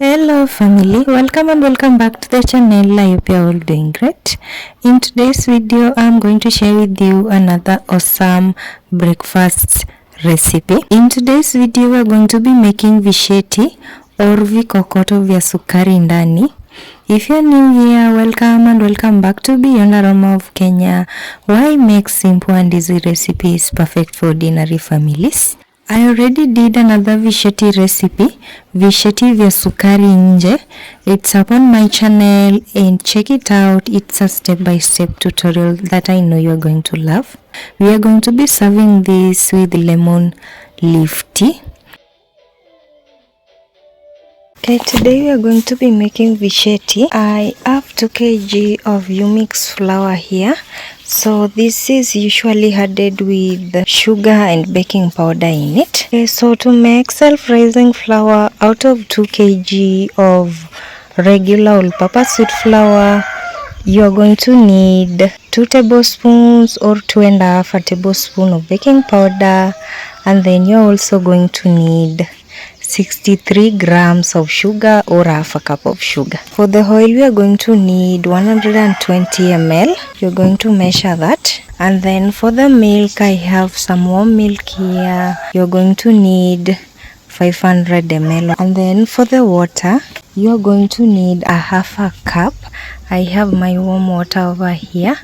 Hello family, welcome and welcome back to the channel. I hope you're all doing great. In today's video, I'm going to share with you another awesome breakfast recipe. In today's video, we're going to be making visheti or vikokoto vya sukari ndani. If you're new here, welcome and welcome back to Beyond Aroma of Kenya. Why make simple and easy recipes perfect for ordinary families? I already did another visheti recipe, visheti vya sukari nje. It's up on my channel and check it out. It's a step-by-step tutorial that I know you're going to love. We are going to be serving this with lemon leaf tea. Okay, today we are going to be making visheti. I have 2 kg of Umix flour here. So this is usually added with sugar and baking powder in it. Okay, so to make self-rising flour out of 2 kg of regular all-purpose wheat flour, you are going to need 2 tablespoons or 2.5 tablespoons of baking powder, and then you're also going to need 63 grams of sugar or half a cup of sugar. For the oil, we are going to need 120 ml. You're going to measure that. And then for the milk, I have some warm milk here. You're going to need 500 ml. And then for the water, you're going to need a half a cup. I have my warm water over here.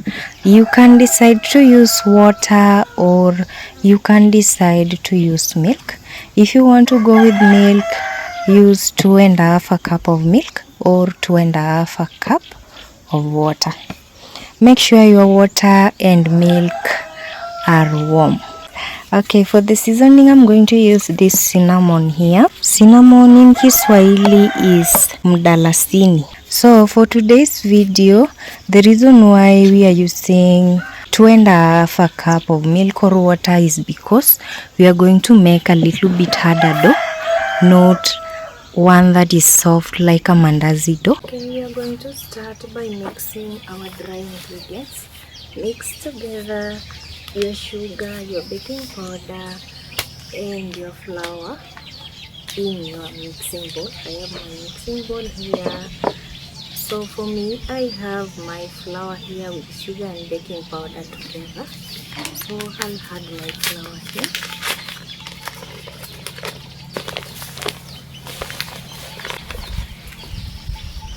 You can decide to use water or you can decide to use milk. If you want to go with milk, use 2.5 a cup of milk or 2.5 a cup of water. Make sure your water and milk are warm. Okay, for the seasoning, I'm going to use this cinnamon here. Cinnamon in Kiswahili is mdalasini. So for today's video, the reason why we are using 2.5 a cup of milk or water is because we are going to make a little bit harder dough, not one that is soft like a mandazi dough. Okay, we are going to start by mixing our dry ingredients. Mix together your sugar, your baking powder, and your flour in your mixing bowl. I have my mixing bowl here. So for me, I have my flour here with sugar and baking powder together. So I'll add my flour here.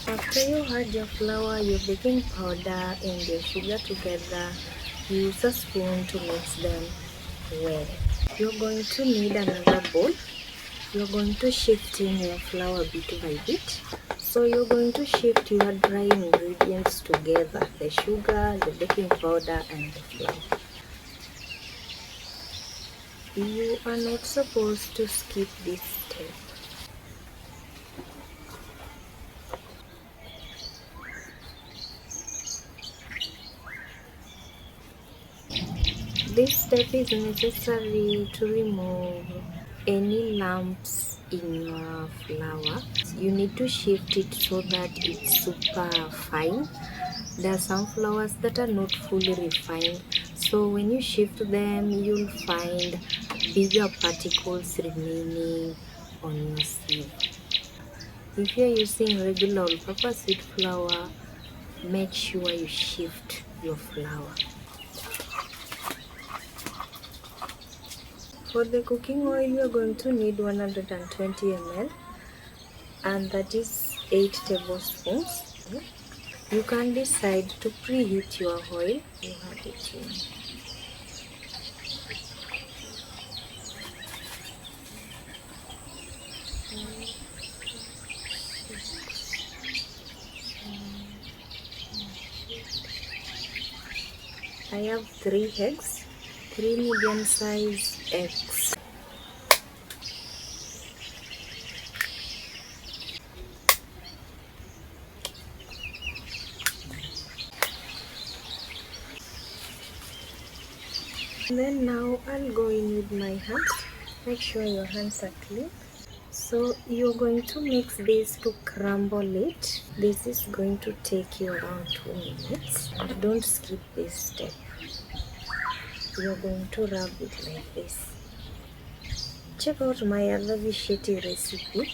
After you add your flour, your baking powder and your sugar together, use a spoon to mix them well. You're going to need another bowl. You're going to shift in your flour bit by bit. So you're going to shift your dry ingredients together, the sugar, the baking powder and the flour. You are not supposed to skip this step. This step is necessary to remove any lumps in your flour. You need to shift it so that it's super fine. There are some flours that are not fully refined, so when you shift them, you'll find bigger particles remaining on your sieve. If you're using regular all-purpose wheat flour, make sure you shift your flour. For the cooking oil, you're going to need 120 ml, and that is 8 tablespoons. You can decide to preheat your oil. You have it in. I have 3 eggs, 3 medium-sized eggs. And then now I'll go in with my hands. Make sure your hands are clean. So you're going to mix this to crumble it. This is going to take you around 2 minutes. And don't skip this step. You're going to rub it like this. Check out my other visheti recipe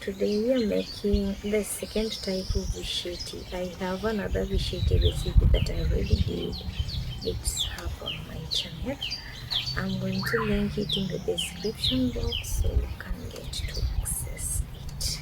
Today we are making the second type of Visheti. I have another Visheti recipe that I already did. It's up on my channel. I'm going to link it in the description box so you can get to access it.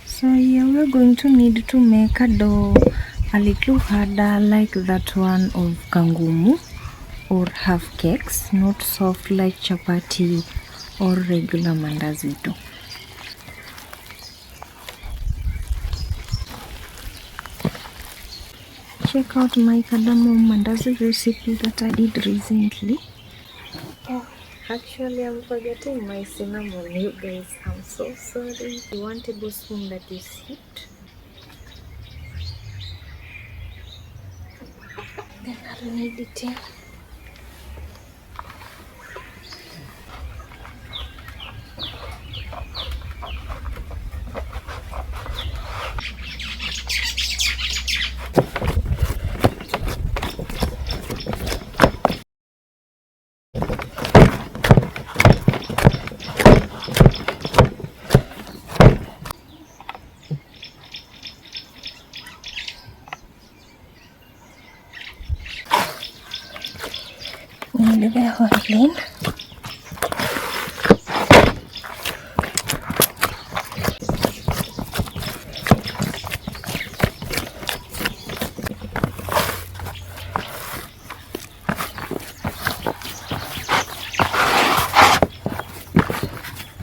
So here we're going to need to make a dough a little harder like that one of kangumu or half cakes, not soft like chapati or regular mandazi dough. Check out my cardamom mandazi recipe that I did recently. Oh, actually I'm forgetting my cinnamon, you guys. I'm so sorry. 1 tablespoon that is heaped. Then I'll need it in. Need the oil in.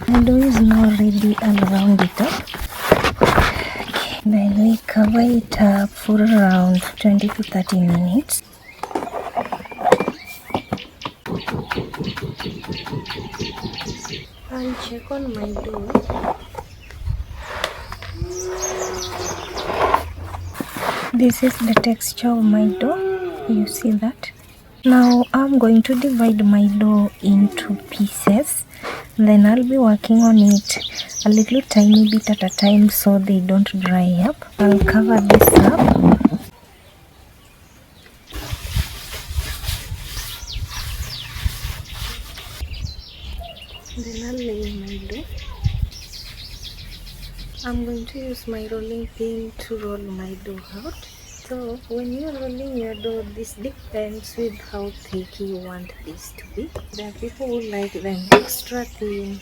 The dough is now ready. I'll round it up. Okay. Then we cover it up for around 20 to 30 minutes. I'll check on my dough. This is the texture of my dough. You see that? Now I'm going to divide my dough into pieces. Then I'll be working on it a little tiny bit at a time so they don't dry up. I'll cover this up. Then I'll lay my dough. I'm going to use my rolling pin to roll my dough out. So when you're rolling your dough, this depends with how thick you want this to be. There are people who like them extra thin.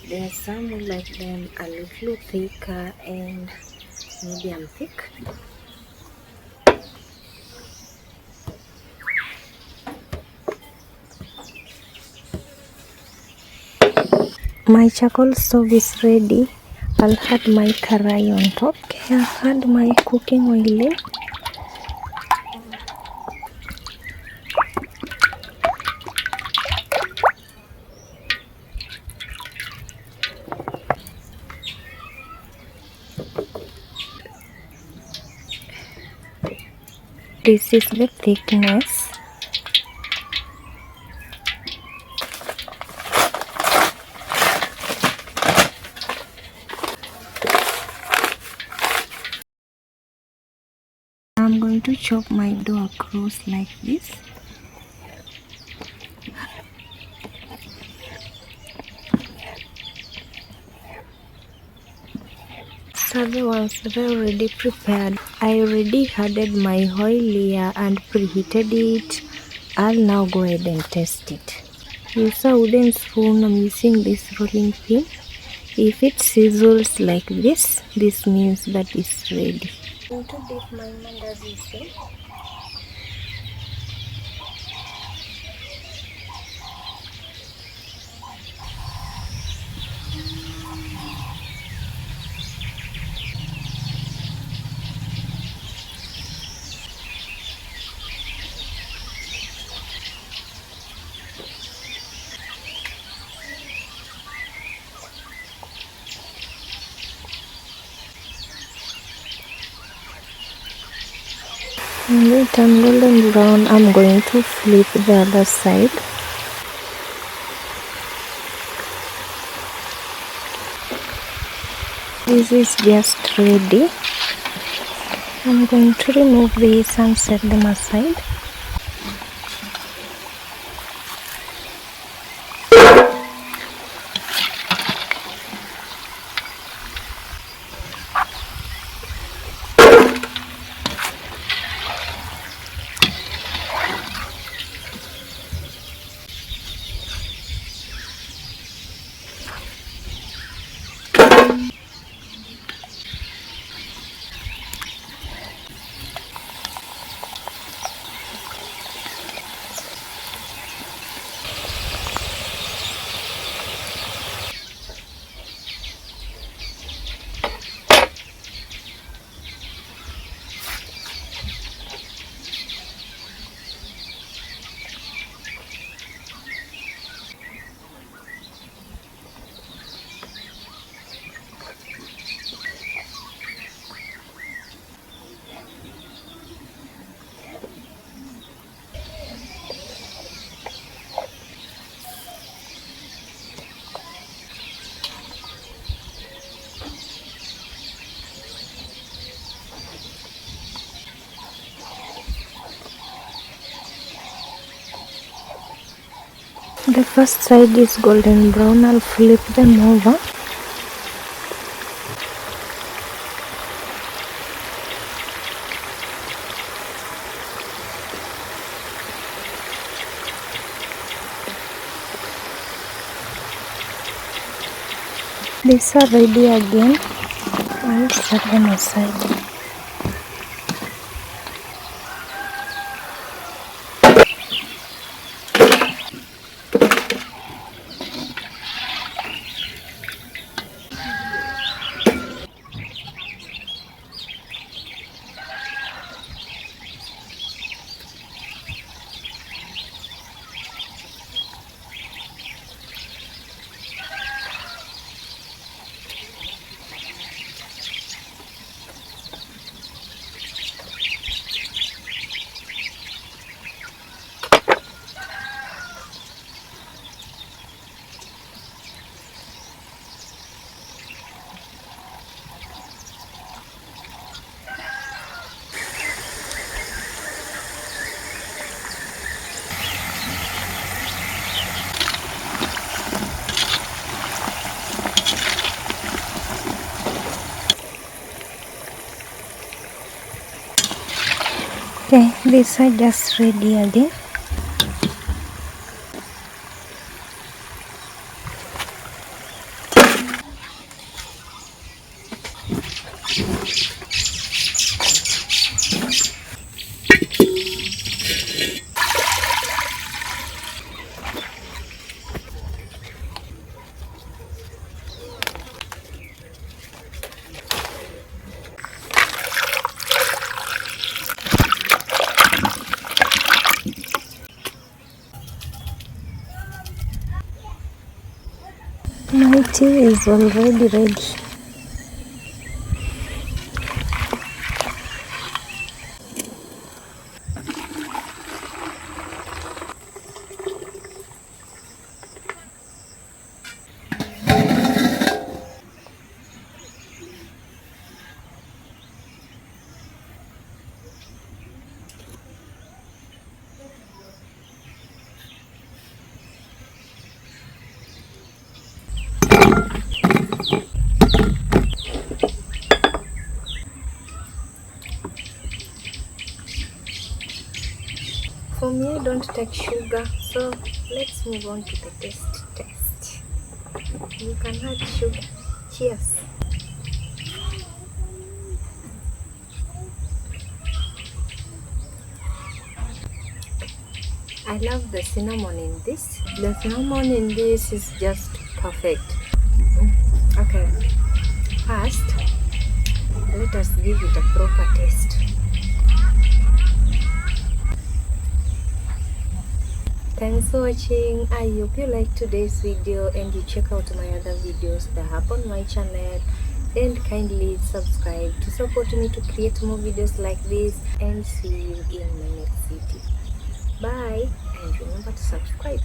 There are some who like them a little thicker and medium thick. My charcoal stove is ready. I'll add my karai on top. Okay, I'll add my cooking oil in. This is the thickness. I'm going to chop my dough across like this. So the ones that I already prepared, I already added my oil here and preheated it. I'll now go ahead and test it. Use a wooden spoon. I'm using this rolling pin. If it sizzles like this means that it's ready. I'm going to dip my mandazis in. When they turn golden brown, I'm going to flip the other side. This is just ready. I'm going to remove these and set them aside. The first side is golden brown. I'll flip them over. These are ready again. I'll set them aside. Okay, these are just ready again. My tea is already ready. For me, I don't take sugar, so let's move on to the taste test. You can add sugar. Cheers. I love the cinnamon in this. The cinnamon in this is just perfect. Okay, first, let us give it a proper taste. Thanks for watching. I hope you liked today's video and you check out my other videos that are up on my channel. and kindly subscribe to support me to create more videos like this, and see you in my next video. Bye, and remember to subscribe.